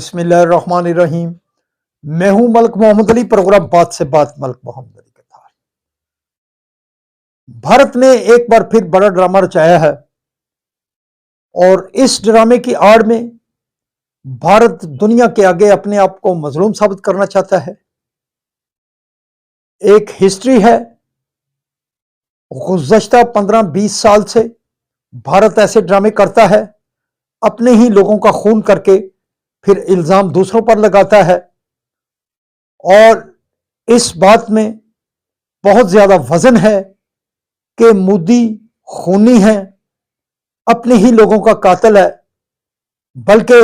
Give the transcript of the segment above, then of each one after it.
बिस्मिल्लाहिर्रहमानिर्रहीम। मैं हूं मलिक मोहम्मद अली। प्रोग्राम बात से बात मलिक मोहम्मद अली के साथ। भारत ने एक बार फिर बड़ा ड्रामा रचाया है और इस ड्रामे की आड़ में भारत दुनिया के आगे अपने आप को मजलूम साबित करना चाहता है। एक हिस्ट्री है, गुज़श्ता 15-20 साल से भारत ऐसे ड्रामे करता है, अपने ही लोगों का खून करके फिर इल्जाम दूसरों पर लगाता है और इस बात में बहुत ज्यादा वजन है कि मोदी खूनी है, अपने ही लोगों का कातिल है। बल्कि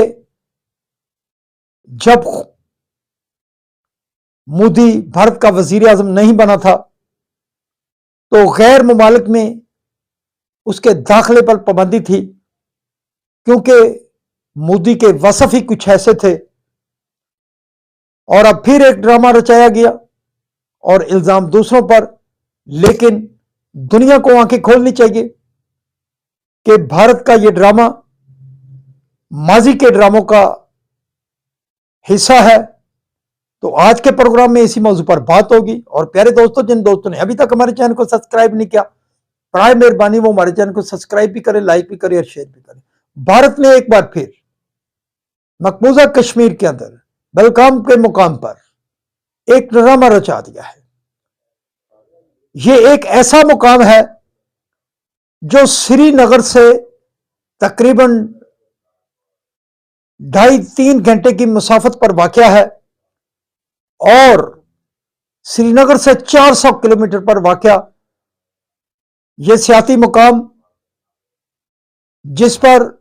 जब मोदी भारत का वजीर आजम नहीं बना था तो गैर मुमालिक में उसके दाखिले पर पाबंदी थी, क्योंकि मोदी के वसफ ही कुछ ऐसे थे। और अब फिर एक ड्रामा रचाया गया और इल्जाम दूसरों पर। लेकिन दुनिया को आंखें खोलनी चाहिए कि भारत का यह ड्रामा माजी के ड्रामों का हिस्सा है। तो आज के प्रोग्राम में इसी मौजू पर बात होगी। और प्यारे दोस्तों, जिन दोस्तों ने अभी तक हमारे चैनल को सब्सक्राइब नहीं किया, बड़ा मेहरबानी वो हमारे चैनल को सब्सक्राइब भी करें, लाइक भी करें और शेयर भी करें। भारत ने एक बार फिर मकबूजा कश्मीर के अंदर बलगाम के मुकाम पर एक ड्रामा रचा दिया है। यह एक ऐसा मुकाम है जो श्रीनगर से तकरीबन 2.5-3 घंटे की मुसाफत पर वाक़या है और श्रीनगर से 400 किलोमीटर पर वाक़या यह सियाती मुकाम, जिस पर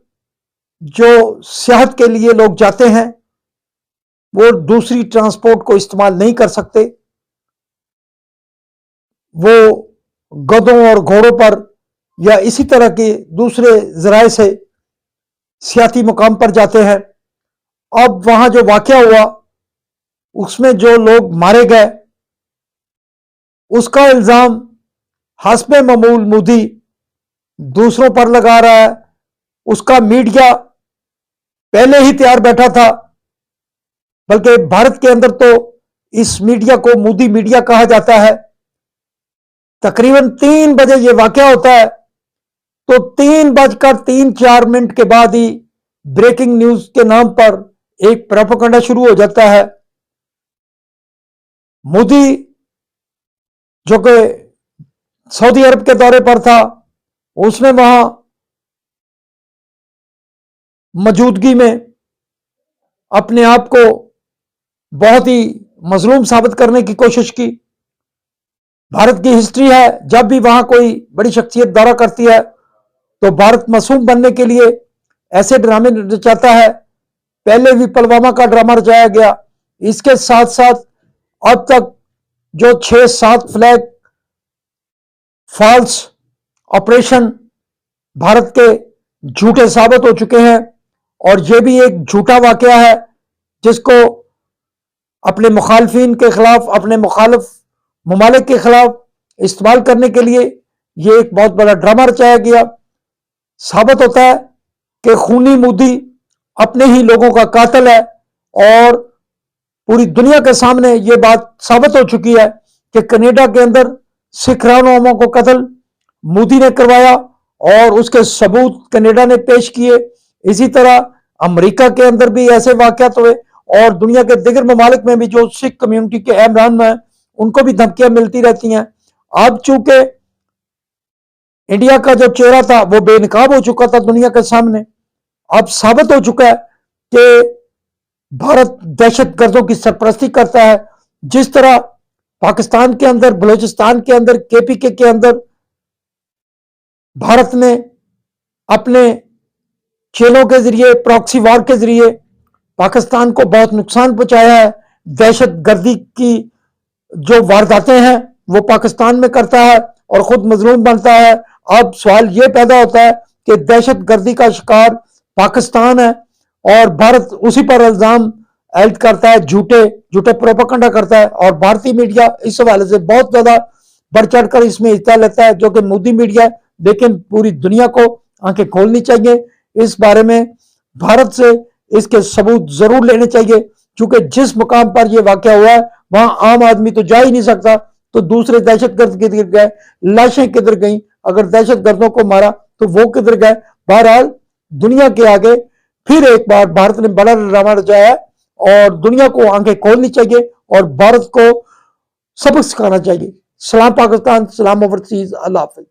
जो सियाहत के लिए लोग जाते हैं वो दूसरी ट्रांसपोर्ट को इस्तेमाल नहीं कर सकते। वो गधों और घोड़ों पर या इसी तरह के दूसरे जराए से सियाती मुकाम पर जाते हैं। अब वहां जो वाक़या हुआ उसमें जो लोग मारे गए उसका इल्जाम हस्बे मामूल मोदी दूसरों पर लगा रहा है। उसका मीडिया पहले ही तैयार बैठा था, बल्कि भारत के अंदर तो इस मीडिया को मोदी मीडिया कहा जाता है। तकरीबन 3 बजे यह वाक़या होता है तो 3:03-4 के बाद ही ब्रेकिंग न्यूज के नाम पर एक प्रोपेगेंडा शुरू हो जाता है। मोदी जो कि सऊदी अरब के दौरे पर था, उसने वहां मौजूदगी में अपने आप को बहुत ही मजलूम साबित करने की कोशिश की। भारत की हिस्ट्री है, जब भी वहां कोई बड़ी शख्सियत दौरा करती है तो भारत मासूम बनने के लिए ऐसे ड्रामे रचाता है। पहले भी पुलवामा का ड्रामा रचाया गया। इसके साथ साथ अब तक जो 6-7 फ्लैग फॉल्स ऑपरेशन भारत के झूठे साबित हो चुके हैं और यह भी एक झूठा वाकया है जिसको अपने मुखालफिन के खिलाफ, अपने मुखालिफ ममालिक के खिलाफ इस्तेमाल करने के लिए यह एक बहुत बड़ा ड्रामा रचाया गया। साबित होता है कि खूनी मोदी अपने ही लोगों का कातिल है और पूरी दुनिया के सामने यह बात साबित हो चुकी है कि कनाडा के अंदर सिख रहनुमाओं को कत्ल मोदी ने करवाया और उसके सबूत कनाडा ने पेश किए। इसी तरह अमेरिका के अंदर भी ऐसे वाकयात हुए और दुनिया के दिगर ममालिक में भी जो सिख कम्युनिटी के अहम रहनुमा हैं उनको भी धमकियां मिलती रहती हैं। अब चूंकि इंडिया का जो चेहरा था वो बेनकाब हो चुका था दुनिया के सामने, अब साबित हो चुका है कि भारत दहशतगर्दों की सरपरस्ती करता है। जिस तरह पाकिस्तान के अंदर, बलूचिस्तान के अंदर, केपीके के अंदर भारत ने अपने चेलों के जरिए, प्रॉक्सी वार के जरिए पाकिस्तान को बहुत नुकसान पहुंचाया है। दहशतगर्दी की जो वारदातें हैं वो पाकिस्तान में करता है और खुद मजलूम बनता है। अब सवाल ये पैदा होता है कि दहशतगर्दी का शिकार पाकिस्तान है और भारत उसी पर इल्जाम ऐड करता है, झूठे प्रोपेगेंडा करता है और भारतीय मीडिया इस हवाले से बहुत ज्यादा बढ़ चढ़कर इसमें हिस्सा लेता है, जो कि मोदी मीडिया है। लेकिन पूरी दुनिया को आंखें खोलनी चाहिए इस बारे में। भारत से इसके सबूत जरूर लेने चाहिए, क्योंकि जिस मुकाम पर यह वाकया हुआ है वहां आम आदमी तो जा ही नहीं सकता, तो दूसरे दहशतगर्द किधर गए, लाशें किधर गई, अगर दहशतगर्दों को मारा तो वो किधर गए। बहरहाल दुनिया के आगे फिर एक बार भारत ने बड़ा ड्रामा रचाया है और दुनिया को आंखें खोलनी चाहिए और भारत को सबक सिखाना चाहिए। सलाम पाकिस्तान, सलाम ओवरसीज, अल्लाह हाफिज।